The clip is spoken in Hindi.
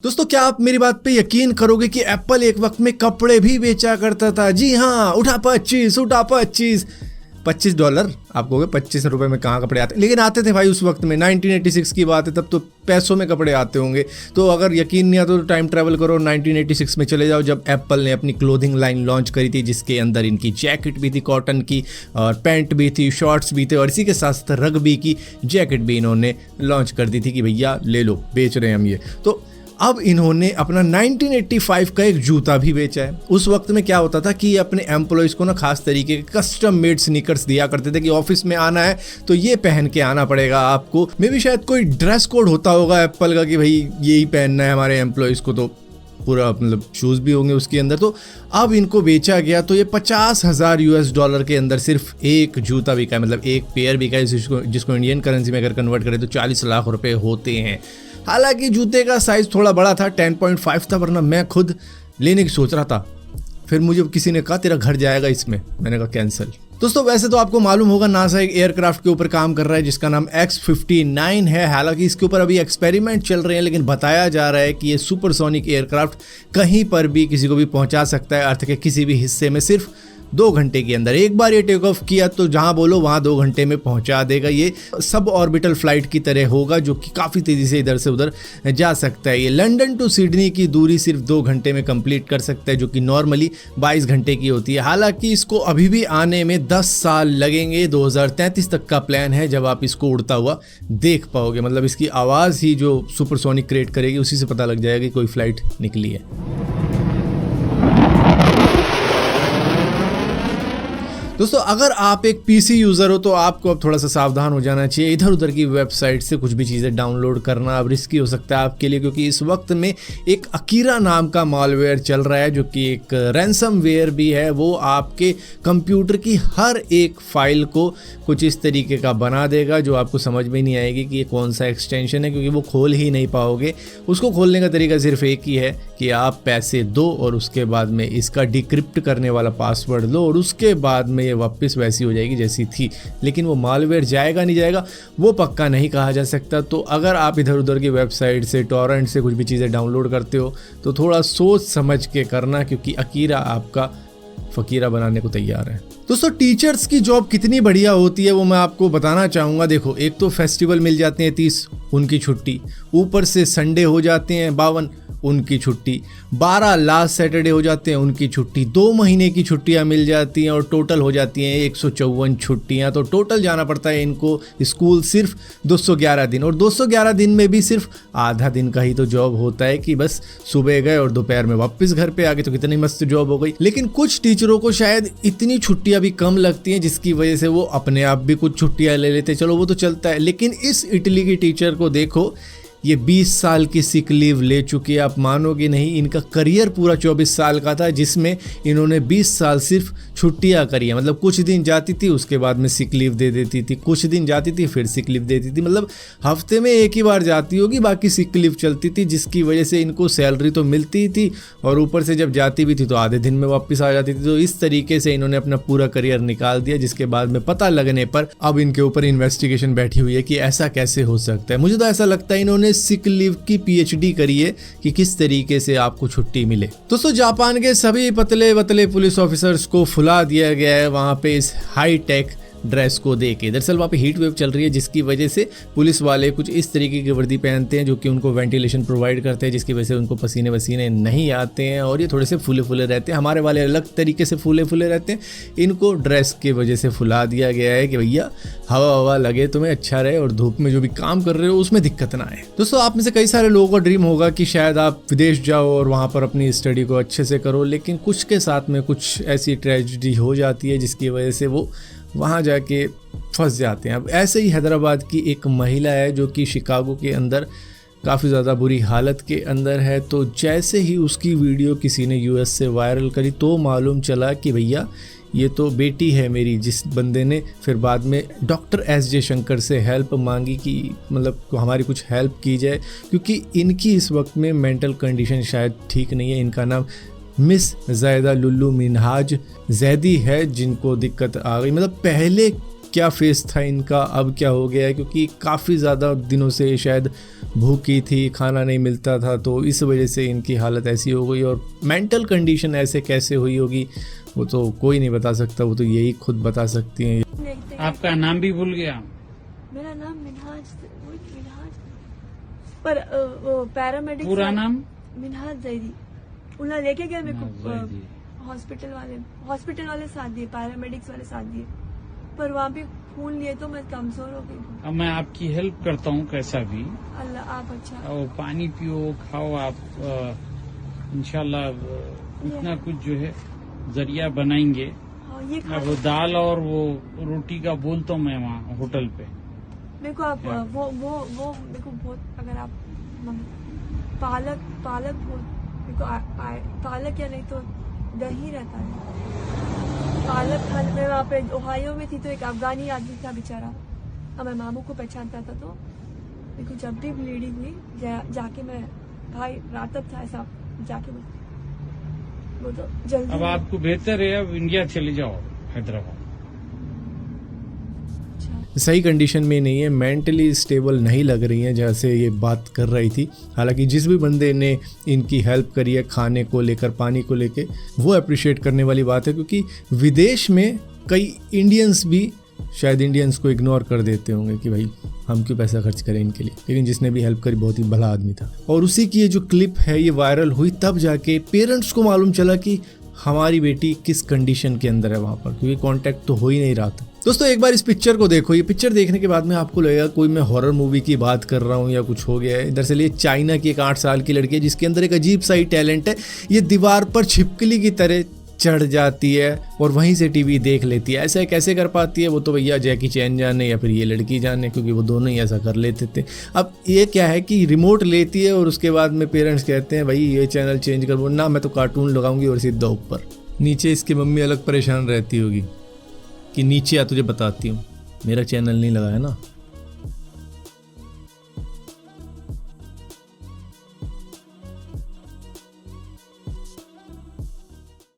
दोस्तों, क्या आप मेरी बात पे यकीन करोगे कि एप्पल एक वक्त में कपड़े भी बेचा करता था। जी हाँ, उठा 25 डॉलर। आप कहोगे 25 रुपए में कहाँ कपड़े आते, लेकिन आते थे भाई उस वक्त में। 1986 की बात है, तब तो पैसों में कपड़े आते होंगे। तो अगर यकीन नहीं आता तो टाइम ट्रैवल करो, 1986 में चले जाओ, जब एप्पल ने अपनी क्लोथिंग लाइन लॉन्च करी थी, जिसके अंदर इनकी जैकेट भी थी कॉटन की, और पैंट भी थी, शॉर्ट्स भी थे, और इसी के साथ साथ रग्बी की जैकेट भी इन्होंने लॉन्च कर दी थी कि भैया ले लो, बेच रहे हैं हम ये। तो अब इन्होंने अपना 1985 का एक जूता भी बेचा है। उस वक्त में क्या होता था कि अपने एम्प्लॉयज़ को ना खास तरीके के कस्टम मेड स्नीकर्स दिया करते थे कि ऑफिस में आना है तो ये पहन के आना पड़ेगा आपको। मे भी शायद कोई ड्रेस कोड होता होगा एप्पल का कि भाई यही पहनना है हमारे एम्प्लॉयज़ को, तो पूरा मतलब शूज़ भी होंगे उसके अंदर। तो अब इनको बेचा गया तो ये $50,000 के अंदर सिर्फ एक जूता बिका है, मतलब एक पेयर बिका है, जिसको इंडियन करेंसी में अगर कन्वर्ट करें तो 40 लाख रुपए होते हैं। हालांकि जूते का साइज़ थोड़ा बड़ा था, 10.5 था, वरना मैं खुद लेने की सोच रहा था। फिर मुझे किसी ने कहा तेरा घर जाएगा इसमें, मैंने कहा कैंसिल। दोस्तों, वैसे तो आपको मालूम होगा नासा एक एयरक्राफ्ट के ऊपर काम कर रहा है जिसका नाम X-59 है। हालांकि इसके ऊपर अभी एक्सपेरिमेंट चल रहे हैं, लेकिन बताया जा रहा है कि ये सुपरसोनिक एयरक्राफ्ट कहीं पर भी किसी को भी पहुंचा सकता है, अर्थ के किसी भी हिस्से में सिर्फ 2 घंटे के अंदर। एक बार ये टेक ऑफ किया तो जहां बोलो वहां 2 घंटे में पहुंचा देगा। ये सब ऑर्बिटल फ्लाइट की तरह होगा, जो कि काफ़ी तेज़ी से इधर से उधर जा सकता है। ये लंदन टू सिडनी की दूरी सिर्फ 2 घंटे में कंप्लीट कर सकता है, जो कि नॉर्मली 22 घंटे की होती है। हालांकि इसको अभी भी आने में 10 साल लगेंगे, 2033 तक का प्लान है जब आप इसको उड़ता हुआ देख पाओगे। मतलब इसकी आवाज़ ही जो सुपरसोनिक क्रिएट करेगी, उसी से पता लग जाएगा कि कोई फ्लाइट निकली है। दोस्तों, अगर आप एक पीसी यूज़र हो तो आपको अब थोड़ा सा सावधान हो जाना चाहिए। इधर उधर की वेबसाइट से कुछ भी चीज़ें डाउनलोड करना अब रिस्की हो सकता है आपके लिए, क्योंकि इस वक्त में एक अकीरा नाम का मालवेयर चल रहा है, जो कि एक रैंसमवेयर भी है। वो आपके कंप्यूटर की हर एक फाइल को कुछ इस तरीके का बना देगा जो आपको समझ में नहीं आएगी कि ये कौन सा एक्सटेंशन है, क्योंकि वो खोल ही नहीं पाओगे। उसको खोलने का तरीका सिर्फ एक ही है कि आप पैसे दो और उसके बाद में इसका डिक्रिप्ट करने वाला पासवर्ड लो, और उसके बाद में ये वापस वैसी हो जाएगी जैसी थी। लेकिन वो मालवेयर जाएगा नहीं जाएगा वो पक्का नहीं कहा जा सकता। तो अगर आप इधर उधर की वेबसाइट से, टॉरेंट से कुछ भी चीज़ें डाउनलोड करते हो तो थोड़ा सोच समझ के करना, क्योंकि अकीरा आपका फकीरा बनाने को तैयार है। दोस्तों, टीचर्स की जॉब कितनी बढ़िया होती है वो मैं आपको बताना चाहूँगा। देखो, एक तो फेस्टिवल मिल जाते हैं 30, उनकी छुट्टी, ऊपर से संडे हो जाते हैं 52, उनकी छुट्टी, 12 लास्ट सैटरडे हो जाते हैं, उनकी छुट्टी, 2 महीने की छुट्टियां मिल जाती हैं, और टोटल हो जाती हैं 154 छुट्टियां। तो टोटल जाना पड़ता है इनको स्कूल सिर्फ 211 दिन, और 211 दिन में भी सिर्फ आधा दिन का ही तो जॉब होता है कि बस सुबह गए और दोपहर में वापस घर पे आ गए। तो कितनी मस्त जॉब हो गई। लेकिन कुछ टीचरों को शायद इतनी छुट्टियां भी कम लगती हैं, जिसकी वजह से वो अपने आप भी कुछ छुट्टियां ले लेते, चलो वो तो चलता है। लेकिन इस इटली की टीचर को देखो, ये 20 साल की सिक लीव ले चुकी है। आप मानोगे नहीं, इनका करियर पूरा 24 साल का था, जिसमें इन्होंने 20 साल सिर्फ छुट्टियां करी है। मतलब कुछ दिन जाती थी, उसके बाद में सिक लीव दे देती थी, कुछ दिन जाती थी, फिर सिक लीव देती थी। मतलब हफ्ते में एक ही बार जाती होगी, बाकी सिक लीव चलती थी, जिसकी वजह से इनको सैलरी तो मिलती ही थी, और ऊपर से जब जाती भी थी तो आधे दिन में वापस आ जाती थी। तो इस तरीके से इन्होंने अपना पूरा करियर निकाल दिया, जिसके बाद में पता लगने पर अब इनके ऊपर इन्वेस्टिगेशन बैठी हुई है कि ऐसा कैसे हो सकता है। मुझे तो ऐसा लगता है इन्होंने सिक लीव की PhD करी है कि किस तरीके से आपको छुट्टी मिले। दोस्तों, जापान के सभी पतले वतले पुलिस ऑफिसर्स को फुला दिया गया है वहां पे इस हाई टेक ड्रेस को देके। दरअसल वहाँ पे हीट वेव चल रही है, जिसकी वजह से पुलिस वाले कुछ इस तरीके की वर्दी पहनते हैं जो कि उनको वेंटिलेशन प्रोवाइड करते हैं, जिसकी वजह से उनको पसीने वसीने नहीं आते हैं, और ये थोड़े से फूले फूले रहते हैं। हमारे वाले अलग तरीके से फूले फूले रहते हैं, इनको ड्रेस की वजह से फुला दिया गया है कि भैया हवा लगे तुम्हें, अच्छा रहे, और धूप में जो भी काम कर रहे हो उसमें दिक्कत ना आए। दोस्तों, आप में से कई सारे लोगों का ड्रीम होगा कि शायद आप विदेश जाओ और वहाँ पर अपनी स्टडी को अच्छे से करो, लेकिन कुछ के साथ में कुछ ऐसी ट्रेजेडी हो जाती है जिसकी वजह से वो वहाँ जाके फंस जाते हैं। अब ऐसे ही हैदराबाद की एक महिला है जो कि शिकागो के अंदर काफ़ी ज़्यादा बुरी हालत के अंदर है। तो जैसे ही उसकी वीडियो किसी ने US से वायरल करी तो मालूम चला कि भैया ये तो बेटी है मेरी, जिस बंदे ने फिर बाद में डॉक्टर S.J. शंकर से हेल्प मांगी कि मतलब हमारी कुछ हेल्प की जाए, क्योंकि इनकी इस वक्त में मेंटल कंडीशन शायद ठीक नहीं है। इनका नाम मिस ज़ैदा लुल्लू मिनहाज जैदी है, जिनको दिक्कत आ गई। मतलब पहले क्या फेस था इनका, अब क्या हो गया है, क्योंकि काफ़ी ज़्यादा दिनों से शायद भूखी थी, खाना नहीं मिलता था, तो इस वजह से इनकी हालत ऐसी हो गई। और मेंटल कंडीशन ऐसे कैसे हुई होगी वो तो कोई नहीं बता सकता, वो तो यही खुद बता सकती हैं। आपका नाम भी भूल गया। मेरा नाम मिनहाज पर वो पैरामेडिक पूरा नाम मिनहाज जैदी। उन्हें लेके गए मेरे को हॉस्पिटल वाले साथ दिए, पैरामेडिक्स वाले साथ दिए, पर वहाँ पे खून लिए तो मैं कमजोर हो गई। अब मैं आपकी हेल्प करता हूँ कैसा भी। अल्लाह आप अच्छा। और पानी पियो, खाओ आप, इंशाल्लाह इतना कुछ जो है जरिया बनाएंगे। हाँ, ये अब दाल और वो रोटी का बोलता हूँ मैं वहाँ होटल पे। मेरे को आप वो मेरे को बहुत, अगर आप पालक मेरे को पालक या नहीं तो दही रहता है, पालक खाने में। वहाँ पे ओहायो में थी तो एक अफगानी आदमी था बेचारा, अब मैं मामू को पहचानता था, तो मेरे को जब भी ब्लीडिंग हुई जाके मैं भाई रातब था ऐसा जाके वो तो जल्दी। अब आपको बेहतर है अब इंडिया चले जाओ, हैदराबाद। सही कंडीशन में नहीं है, मेंटली स्टेबल नहीं लग रही हैं जैसे ये बात कर रही थी। हालांकि जिस भी बंदे ने इनकी हेल्प करी है खाने को लेकर, पानी को लेकर, वो अप्रिशिएट करने वाली बात है, क्योंकि विदेश में कई इंडियंस भी शायद इंडियंस को इग्नोर कर देते होंगे कि भाई हम क्यों पैसा खर्च करें इनके लिए, लेकिन जिसने भी हेल्प करी बहुत ही भला आदमी था। और उसी की ये जो क्लिप है ये वायरल हुई, तब जाके पेरेंट्स को मालूम चला कि हमारी बेटी किस कंडीशन के अंदर है वहाँ पर, क्योंकि कांटेक्ट तो हो ही नहीं रहा था। दोस्तों एक बार इस पिक्चर को देखो, ये पिक्चर देखने के बाद में आपको लगेगा कोई मैं हॉरर मूवी की बात कर रहा हूँ या कुछ हो गया है। दरअसल ये चाइना की एक 8 साल की लड़की है जिसके अंदर एक अजीब सा ही टैलेंट है, ये दीवार पर छिपकली की तरह चढ़ जाती है और वहीं से टीवी देख लेती है। ऐसा कैसे कर पाती है वो तो भैया जैकी चैन जाने या फिर ये लड़की जाने, क्योंकि वो दोनों ही ऐसा कर लेते थे। अब ये क्या है कि रिमोट लेती है और उसके बाद में पेरेंट्स कहते हैं भाई ये चैनल चेंज कर, वो ना मैं तो कार्टून लगाऊंगी, और सीधा ऊपर। नीचे इसकी मम्मी अलग परेशान रहती होगी कि नीचे आ तुझे बताती हूँ, मेरा चैनल नहीं लगाया ना।